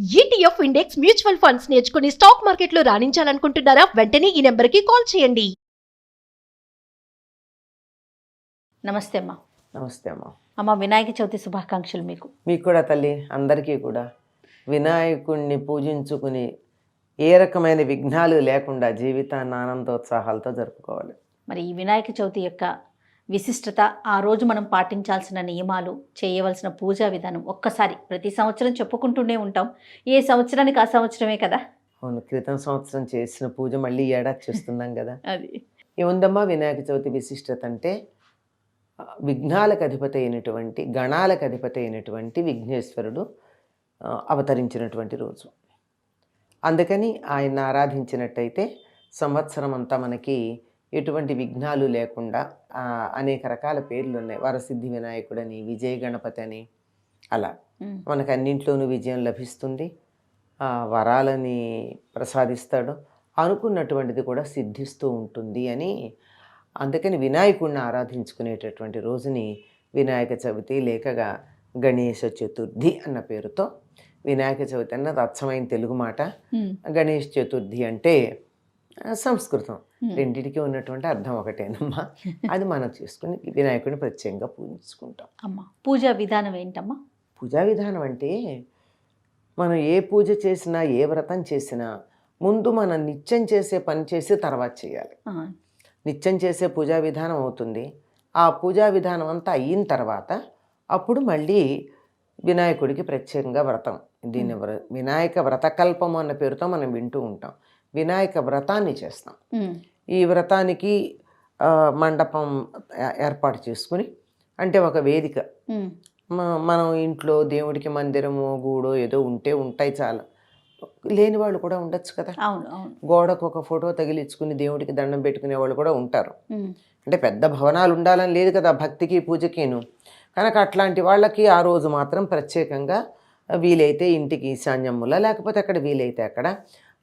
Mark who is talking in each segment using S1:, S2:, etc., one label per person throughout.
S1: ETF index mutual funds నేర్చుకుని stock మార్కెట్లో రాణించాలనుకుంటున్నారా? వెంటనే ఈ నెంబర్కి కాల్ చేయండి.
S2: నమస్తే అమ్మా.
S3: నమస్తే అమ్మ.
S2: అమ్మ, వినాయక చవితి శుభాకాంక్షలు మీకు.
S3: మీకు కూడా తల్లి, అందరికీ కూడా వినాయకుడిని పూజించుకుని ఏ రకమైన విఘ్నాలు లేకుండా జీవితాన్ని ఆనందోత్సాహాలతో జరుపుకోవాలి.
S2: మరి ఈ వినాయక చవితి యొక్క విశిష్టత, ఆ రోజు మనం పాటించాల్సిన నియమాలు, చేయవలసిన పూజా విధానం ఒక్కసారి ప్రతి సంవత్సరం చెప్పుకుంటూనే ఉంటాం. ఏ సంవత్సరానికి ఆ సంవత్సరమే కదా.
S3: అవును, క్రితం సంవత్సరం చేసిన పూజ మళ్ళీ ఏడాది చేస్తున్నాం కదా.
S2: అది
S3: ఏముందమ్మా వినాయక చవితి విశిష్టత అంటే, విఘ్నాలకు అధిపతి అయినటువంటి, గణాలకు అధిపతి అయినటువంటి విఘ్నేశ్వరుడు అవతరించినటువంటి రోజు. అందుకని ఆయన ఆరాధించినట్టయితే సంవత్సరం అంతా మనకి ఎటువంటి విఘ్నాలు లేకుండా అనేక రకాల పేర్లు ఉన్నాయి. వరసిద్ధి వినాయకుడని, విజయ గణపతి అని, అలా మనకు అన్నింట్లోనూ విజయం లభిస్తుంది, వరాలని ప్రసాదిస్తాడు, అనుకున్నటువంటిది కూడా సిద్ధిస్తూ ఉంటుంది అని. అందుకని వినాయకుడిని ఆరాధించుకునేటటువంటి రోజుని వినాయక చవితి లేకగా గణేష చతుర్థి అన్న పేరుతో, వినాయక చవితి అన్నది అచ్చమైన తెలుగు మాట, గణేష్ చతుర్థి అంటే సంస్కృతం, రెండింటికి ఉన్నటువంటి అర్థం ఒకటేనమ్మా. అది మనం చేసుకుని వినాయకుడిని ప్రత్యేకంగా పూజించుకుంటాం.
S2: అమ్మా, పూజా విధానం ఏంటమ్మా?
S3: పూజా విధానం అంటే, మనం ఏ పూజ చేసినా, ఏ వ్రతం చేసినా ముందు మనం నిత్యం చేసే పని చేసి తర్వాత చేయాలి. నిత్యం చేసే పూజా విధానం అవుతుంది. ఆ పూజా విధానం అంతా అయిన తర్వాత అప్పుడు మళ్ళీ వినాయకుడికి ప్రత్యేకంగా వ్రతం, దీన్ని వినాయక వ్రతకల్పము అన్న పేరుతో మనం వింటూ ఉంటాం. వినాయక వ్రతాన్ని చేస్తాం. ఈ వ్రతానికి మండపం ఏర్పాటు చేసుకుని, అంటే ఒక వేదిక, మనం ఇంట్లో దేవుడికి మందిరము, గూడో ఏదో ఉంటాయి, చాలా లేని వాళ్ళు కూడా ఉండొచ్చు కదా. గోడకు ఒక ఫోటో తగిలించుకుని దేవుడికి దండం పెట్టుకునే వాళ్ళు కూడా ఉంటారు. అంటే పెద్ద భవనాలు ఉండాలని లేదు కదా భక్తికి పూజకిను. కనుక అట్లాంటి వాళ్ళకి ఆ రోజు మాత్రం ప్రత్యేకంగా వీలైతే ఇంటికి ఈశాన్యముల, లేకపోతే అక్కడ వీలైతే అక్కడ,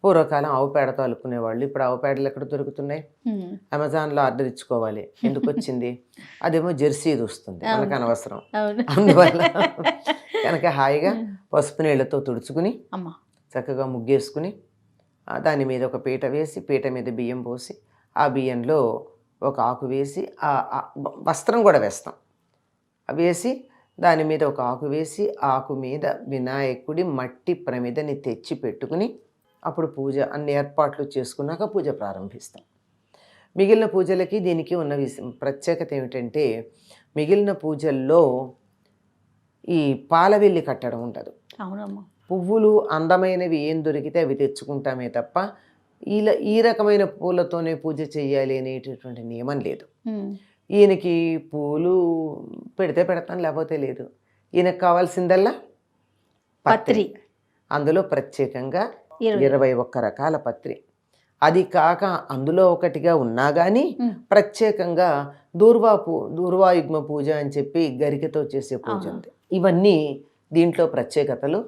S3: పూర్వకాలం ఆవు పేడతో అలుకునేవాళ్ళు, ఇప్పుడు ఆవు పేడలు ఎక్కడ దొరుకుతున్నాయి? అమెజాన్లో ఆర్డర్ ఇచ్చుకోవాలి. ఎందుకు వచ్చింది? అదేమో జెర్సీది వస్తుంది, మనకు అనవసరం. అందువల్ల కనుక హాయిగా పసుపు నీళ్ళతో తుడుచుకుని చక్కగా ముగ్గేసుకుని, దాని మీద ఒక పీట వేసి, పీట మీద బియ్యం పోసి, ఆ బియ్యంలో ఒక ఆకు వేసి, ఆ వస్త్రం కూడా వేస్తాం, వేసి దాని మీద ఒక ఆకు వేసి, ఆకు మీద వినాయకుడి మట్టి ప్రమిదని తెచ్చి పెట్టుకుని, అప్పుడు పూజ అన్ని ఏర్పాట్లు చేసుకున్నాక పూజ ప్రారంభిస్తాం. మిగిలిన పూజలకి దీనికి ఉన్న ప్రత్యేకత ఏమిటంటే, మిగిలిన పూజల్లో ఈ పాలవెల్లి కట్టడం ఉండదు.
S2: అవునమ్మా.
S3: పువ్వులు అందమైనవి ఏం దొరికితే అవి తెచ్చుకుంటామే తప్ప ఈ రకమైన పూలతోనే పూజ చేయాలి అనేటటువంటి నియమం లేదు. ఈయనకి పూలు పెడితే పెడతాను, లేకపోతే లేదు. ఈయనకు కావాల్సిందల్లా పత్రి. అందులో ప్రత్యేకంగా 21 రకాల పత్రి. అది కాక అందులో ఒకటిగా ఉన్నా కానీ ప్రత్యేకంగా దూర్వాయుగ్మ పూజ అని చెప్పి గరికతో చేసే పూజ ఉంది. ఇవన్నీ దీంట్లో ప్రత్యేకతలు.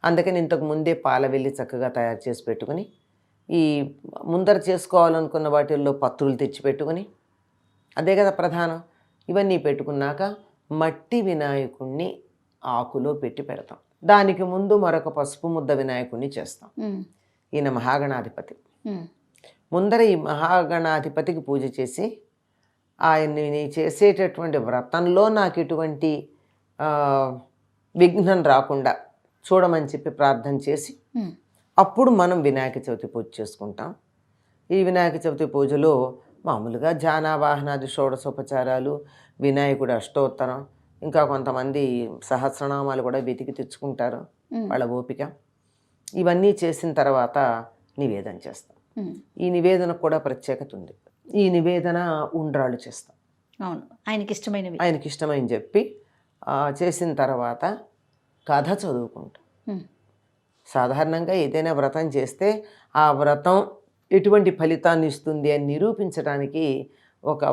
S3: అందుకని ఇంతకు ముందే పాలవెల్లి చక్కగా తయారు చేసి పెట్టుకుని, ఈ ముందర చేసుకోవాలనుకున్న వాటిల్లో పత్రులు తెచ్చిపెట్టుకుని, అదే కదా ప్రధానం. ఇవన్నీ పెట్టుకున్నాక మట్టి వినాయకుణ్ణి ఆకులో పెట్టి పెడతాం. దానికి ముందు మరొక పసుపు ముద్ద వినాయకుణ్ణి చేస్తాం. ఈయన మహాగణాధిపతి. ముందర ఈ మహాగణాధిపతికి పూజ చేసి, ఆయన్ని చేసేటటువంటి వ్రతంలో నాకు ఎటువంటి విఘ్నం రాకుండా చూడమని చెప్పి ప్రార్థన చేసి, అప్పుడు మనం వినాయక చవితి పూజ చేసుకుంటాం. ఈ వినాయక చవితి పూజలో మామూలుగా ధ్యానావాహనాది షోడశోపచారాలు, వినాయకుడు అష్టోత్తరం, ఇంకా కొంతమంది సహస్రనామాలు కూడా వెతికి తెచ్చుకుంటారు, వాళ్ళ ఓపిక. ఇవన్నీ చేసిన తర్వాత నివేదన చేస్తాం. ఈ నివేదనకు కూడా ప్రత్యేకత ఉంది. ఈ నివేదన ఉండ్రాళ్ళు చేస్తాం.
S2: అవును, ఆయనకి
S3: ఇష్టమని చెప్పి చేసిన తర్వాత కథ చదువుకుంటాం. సాధారణంగా ఏదైనా వ్రతం చేస్తే ఆ వ్రతం ఎటువంటి ఫలితాన్ని ఇస్తుంది అని నిరూపించడానికి ఒక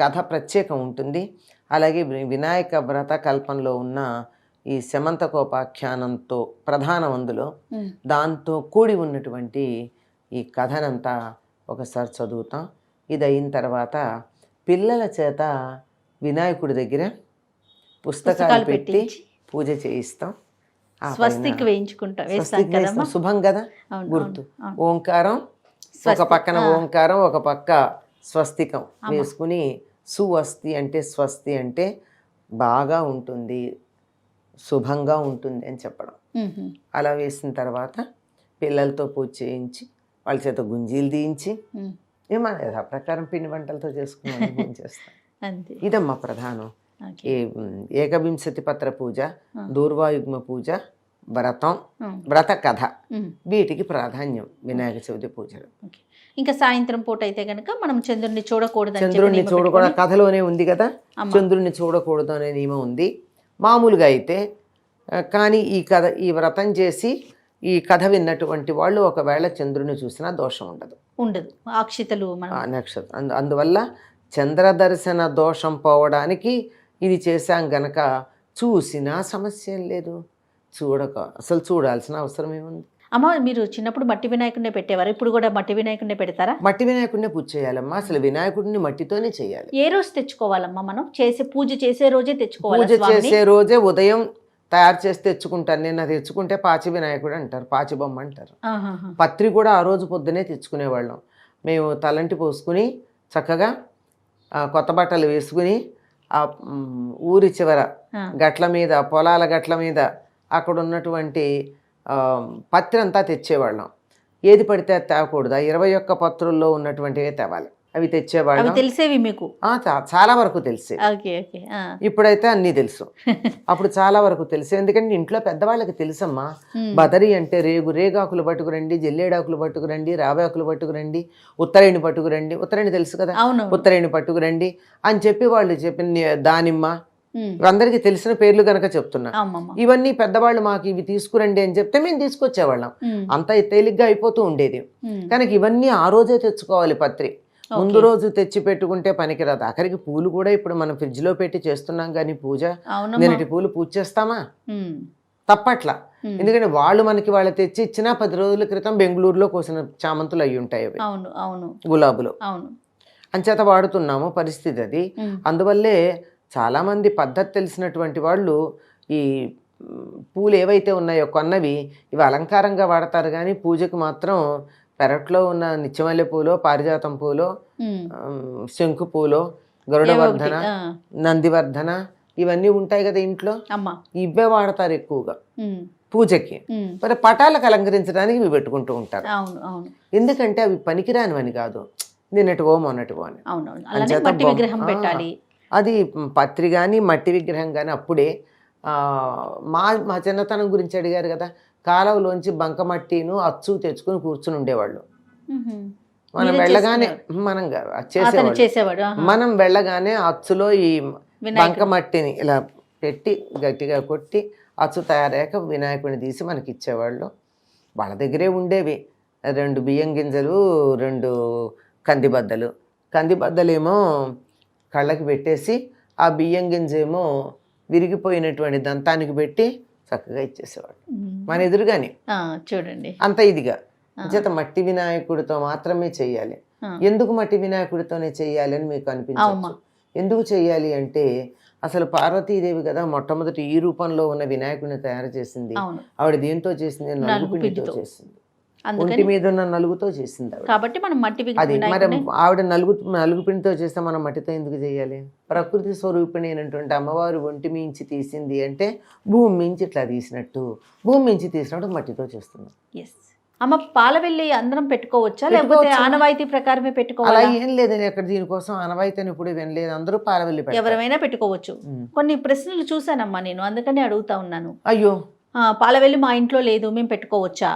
S3: కథ ప్రత్యేకం ఉంటుంది. అలాగే వినాయక వ్రత కల్పంలో ఉన్న ఈ శమంతకోపాఖ్యానంతో ప్రధానం అందులో, దాంతో కూడి ఉన్నటువంటి ఈ కథనంతా ఒకసారి చదువుతాం. ఇది అయిన తర్వాత పిల్లల చేత వినాయకుడి దగ్గర పుస్తకాలు పెట్టి పూజ చేయిస్తాం. ఆ
S2: స్వస్తిక్
S3: పైన
S2: వేయించుకుంటాం, వేస్తాం
S3: స్వస్తిక్
S2: కదమ్మా.
S3: వేస్తాం, శుభం కదా
S2: అవును,
S3: గుర్తు.
S2: అవును, అవును.
S3: ఓంకారం ఒక
S2: స్వస్తిక్,
S3: పక్కన
S2: ఆ.
S3: ఓంకారం, ఒక పక్క స్వస్తికం
S2: అమ్మ.
S3: వేసుకుని సువస్తి అంటే స్వస్తి అంటే బాగా ఉంటుంది, శుభంగా ఉంటుంది అని చెప్పడం.
S2: మ్మ్.
S3: అలా వేసిన తర్వాత పిల్లలతో పూజ చేయించి వాళ్ళ చేత గుంజీలు తీయించి
S2: మ్మ్.
S3: ఏమన్నా యథా ప్రకారం పిండి వంటలతో చేసుకుని పూజ చేస్తాం.
S2: అంతే.
S3: ఇదమ్మా ప్రధానం.
S2: ఓకే.
S3: ఈ ఏకవింశతి పత్ర పూజ,
S2: ఆ.
S3: దూర్వాయుగ్మ పూజ, వ్రతం,
S2: మ్మ్.
S3: వ్రత కథ,
S2: మ్మ్.
S3: వీటికి ప్రాధాన్యం వినాయక చవితి పూజలు.
S2: ఓకే. ఇంకా సాయంత్రం పూట అయితే కనుక మనం చంద్రుడిని చూడకూడదు,
S3: చంద్రుడిని చూడకూడదు, కథలోనే ఉంది కదా,
S2: అమ్మ.
S3: చంద్రుడిని చూడకూడదు అనే నియమం ఉంది. మామూలుగా అయితే కానీ ఈ వ్రతం చేసి ఈ కథ విన్నటువంటి వాళ్ళు ఒకవేళ చంద్రుని చూసినా దోషం ఉండదు.
S2: అక్షితలు మనం
S3: నక్షత్రం అందువల్ల చంద్రదర్శన దోషం పోవడానికి ఇది చేశాం గనక చూసినా సమస్య ఏం లేదు, అసలు చూడాల్సిన అవసరం ఏముంది.
S2: అమ్మ, మీరు చిన్నప్పుడు మట్టి వినాయకుడినే పెట్టేవారు, ఇప్పుడు కూడా మట్టి వినాయకుడినే పెడతారా?
S3: మట్టి వినాయకుడినే పూజ చేయాలమ్మా. అసలు వినాయకుడిని మట్టితోనే చేయాలి.
S2: ఏ రోజు తెచ్చుకోవాలమ్మా? మనం పూజ చేసే రోజే తెచ్చుకోవాలి.
S3: పూజ చేసే రోజే ఉదయం తయారు చేసి తెచ్చుకుంటాను. నేను అది తెచ్చుకుంటే పాచి వినాయకుడు అంటారు, పాచి బొమ్మ అంటారు. పత్రి కూడా ఆ రోజు పొద్దునే తెచ్చుకునేవాళ్ళం. మేము తలంటి పోసుకుని చక్కగా కొత్త బట్టలు వేసుకుని ఆ ఊరి చివర గట్ల మీద, పొలాల గట్ల మీద అక్కడ ఉన్నటువంటి పత్రి అంతా తెచ్చేవాళ్ళం. ఏది పడితే అది తేవకూడదు. 21 పత్రుల్లో ఉన్నటువంటివే తేవాలి. అవి తెచ్చేవాళ్ళం.
S2: తెలిసేవి మీకు?
S3: చాలా వరకు తెలిసే.
S2: Okay, okay.
S3: ఇప్పుడైతే అన్నీ తెలుసు. అప్పుడు చాలా వరకు తెలుసు. ఎందుకంటే ఇంట్లో పెద్దవాళ్ళకి తెలుసమ్మా. బదరి అంటే రేగాకులు పట్టుకురండి, జల్లేడాకులు పట్టుకురండి, రాబాకులు పట్టుకురండి, ఉత్తరేణి పట్టుకురండి. ఉత్తరేణి తెలుసు కదా, ఉత్తరేణి పట్టుకురండి అని చెప్పి వాళ్ళు చెప్పిన దానిమ్మ, అందరికీ తెలిసిన పేర్లు కనుక చెప్తున్నా. ఇవన్నీ పెద్దవాళ్ళు మాకు ఇవి తీసుకురండి అని చెప్తే మేము తీసుకొచ్చేవాళ్ళం. అంత తేలిగ్గా అయిపోతూ ఉండేది. కనుక ఇవన్నీ ఆ రోజే తెచ్చుకోవాలి. పత్రి ముందు రోజు తెచ్చి పెట్టుకుంటే పనికిరాదు. ఆఖరికి పూలు కూడా ఇప్పుడు మనం ఫ్రిడ్జ్లో పెట్టి చేస్తున్నాం కానీ పూజ నిన్నటి పూలు పూజ చేస్తామా? తప్పట్లా. ఎందుకంటే వాళ్ళు తెచ్చి ఇచ్చినా 10 రోజుల క్రితం బెంగళూరులో కోసిన చామంతులు అయి ఉంటాయి అవి, గులాబులు. అంచేత వాడుతున్నాము. పరిస్థితి అది. అందువల్లే చాలామంది పద్ధతి తెలిసినటువంటి వాళ్ళు ఈ పూలు ఏవైతే ఉన్నాయో కొన్నవి ఇవి అలంకారంగా వాడతారు కానీ పూజకు మాత్రం పెరట్లో ఉన్న నిత్యమల్లె పూలో, పారిజాతం పూలో, శంకు పూలో, గరుడవర్ధన, నందివర్ధన ఇవన్నీ ఉంటాయి కదా ఇంట్లో, ఇవే వాడతారు ఎక్కువగా పూజకి. మరి పటాలకు అలంకరించడానికి ఇవి పెట్టుకుంటూ ఉంటారు. ఎందుకంటే అవి పనికిరానివని కాదు, నిన్నటివో మొన్నటివో అని. అది పత్రి కానీ మట్టి విగ్రహం కానీ అప్పుడే మా చిన్నతనం గురించి అడిగారు కదా, కాలువలోంచి బంకమట్టిను అచ్చు తెచ్చుకుని కూర్చుని ఉండేవాళ్ళు. మనం వెళ్ళగానే మనం వెళ్ళగానే అచ్చులో ఈ బంకమట్టిని ఇలా పెట్టి గట్టిగా కొట్టి అచ్చు తయారయ్యాక వినాయకుడిని తీసి మనకి ఇచ్చేవాళ్ళు. వాళ్ళ దగ్గరే ఉండేవి 2 బియ్యం గింజలు, 2 కందిబద్దలేమో కళ్ళకి పెట్టేసి ఆ బియ్యం గింజ ఏమో విరిగిపోయినటువంటి దంతానికి పెట్టి చక్కగా ఇచ్చేసేవాడు మన ఎదురుగానే.
S2: చూడండి,
S3: అంత ఇదిగా చేత మట్టి వినాయకుడితో మాత్రమే చెయ్యాలి. ఎందుకు మట్టి వినాయకుడితోనే చెయ్యాలి అని మీకు అనిపించవచ్చు. ఎందుకు చెయ్యాలి అంటే అసలు పార్వతీదేవి కదా మొట్టమొదటి ఈ రూపంలో ఉన్న వినాయకుడిని తయారు చేసింది. ఆవిడ దేంతో చేసింది? నలుగుపిండితో చేసింది. ఒంటి మీద ఉన్న నలుగుతో చేసింది ఆవిడ.
S2: కాబట్టి మనం మట్టి
S3: అది మరి ఆవిడ నలుగుపిండితో చేస్తే మనం మట్టితో ఎందుకు చేయాలి? ప్రకృతి స్వరూపిణి అయినటువంటి అమ్మవారు ఒంటి మించి తీసింది అంటే భూమి మించి ఇట్లా తీసినట్టు, భూమి మించి తీసినట్టు మట్టితో చేస్తున్నాం.
S2: అమ్మ, పాలవెల్లి అందరం పెట్టుకోవచ్చా లేకపోతే ఆనవాయితీ ప్రకారమే పెట్టుకోవాలా?
S3: అలా ఏం లేదని అక్కడ దీనికోసం ఆనవాయితీని ఇప్పుడు వినలేదు. అందరూ పాలవెల్లి
S2: ఎవరైనా పెట్టుకోవచ్చు. కొన్ని ప్రశ్నలు చూసానమ్మా నేను, అందుకని అడుగుతా ఉన్నాను.
S3: అయ్యో,
S2: పాలవెల్లి మా ఇంట్లో లేదు, మేము పెట్టుకోవచ్చా?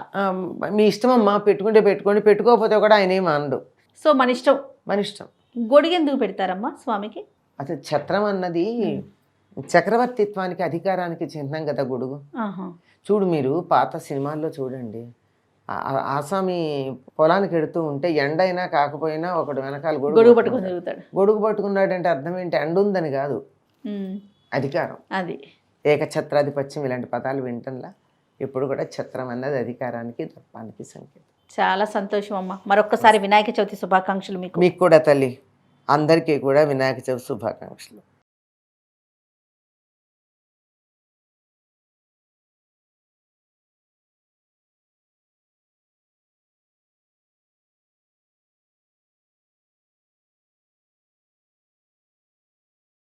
S3: మీ ఇష్టం అమ్మా, పెట్టుకుంటే పెట్టుకోండి, పెట్టుకోకపోతే కూడా ఆయన ఏమి అనడు.
S2: సో మన ఇష్టం.
S3: మన ఇష్టం.
S2: గొడుగు ఎందుకు పెడతారమ్మా స్వామికి?
S3: అసలు ఛత్రం అన్నది చక్రవర్తిత్వానికి అధికారానికి చిహ్నం కదా గొడుగు. చూడు, మీరు పాత సినిమాల్లో చూడండి, ఆసామి పొలానికి ఎడుతూ ఉంటే ఎండ అయినా కాకపోయినా ఒకడు వెనకాల
S2: గొడుగు పట్టుకుని తిరుగుతాడు.
S3: గొడుగు పట్టుకున్నాడంటే అర్థం ఏంటి? ఎండ ఉందని కాదు, అధికారం.
S2: అది
S3: ఏకఛత్రాధిపత్యం ఇలాంటి పదాలు వింటంలా. ఇప్పుడు కూడా ఛత్రం అన్నది అధికారానికి, దర్పానికి సంకేతం.
S2: చాలా సంతోషం అమ్మ. మరొక్కసారి వినాయక చవితి శుభాకాంక్షలు మీకు.
S3: మీకు కూడా తల్లి, అందరికీ కూడా వినాయక చవితి శుభాకాంక్షలు.